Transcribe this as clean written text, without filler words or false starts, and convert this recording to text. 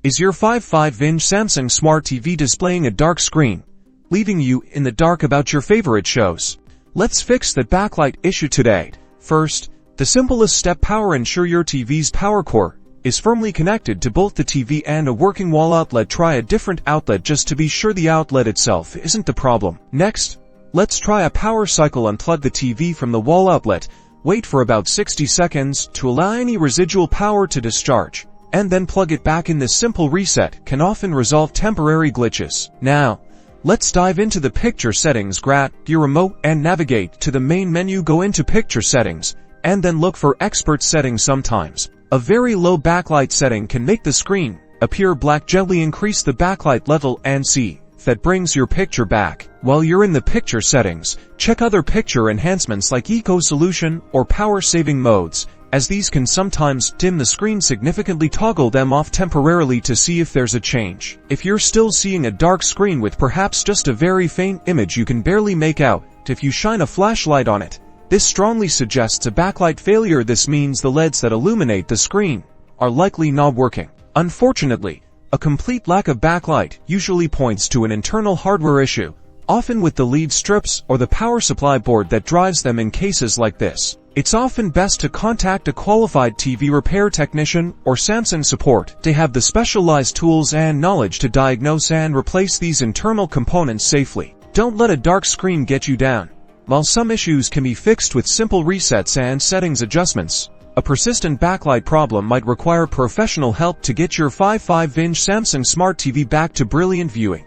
Is your 55-inch Samsung Smart TV displaying a dark screen, leaving you in the dark about your favorite shows? Let's fix that backlight issue today. First, the simplest step: ensure your TV's power cord is firmly connected to both the TV and a working wall outlet. Try a different outlet just to be sure the outlet itself isn't the problem. Next, let's try a power cycle. Unplug the TV from the wall outlet. Wait for about 60 seconds to allow any residual power to discharge, and then plug it back in. This simple reset can often resolve temporary glitches. Now, let's dive into the picture settings. Grab your remote and navigate to the main menu. Go into picture settings, and then look for expert settings. Sometimes a very low backlight setting can make the screen appear black. Gently increase the backlight level and see if that brings your picture back. While you're in the picture settings, check other picture enhancements like eco solution or power saving modes, as these can sometimes dim the screen significantly. Toggle them off temporarily to see if there's a change. If you're still seeing a dark screen with perhaps just a very faint image you can barely make out, if you shine a flashlight on it, this strongly suggests a backlight failure. This means the LEDs that illuminate the screen are likely not working. Unfortunately, a complete lack of backlight usually points to an internal hardware issue, often with the lead strips or the power supply board that drives them. In cases like this, it's often best to contact a qualified TV repair technician or Samsung support. They have the specialized tools and knowledge to diagnose and replace these internal components safely. Don't let a dark screen get you down. While some issues can be fixed with simple resets and settings adjustments, a persistent backlight problem might require professional help. To get your 55-inch Samsung Smart TV back to brilliant viewing,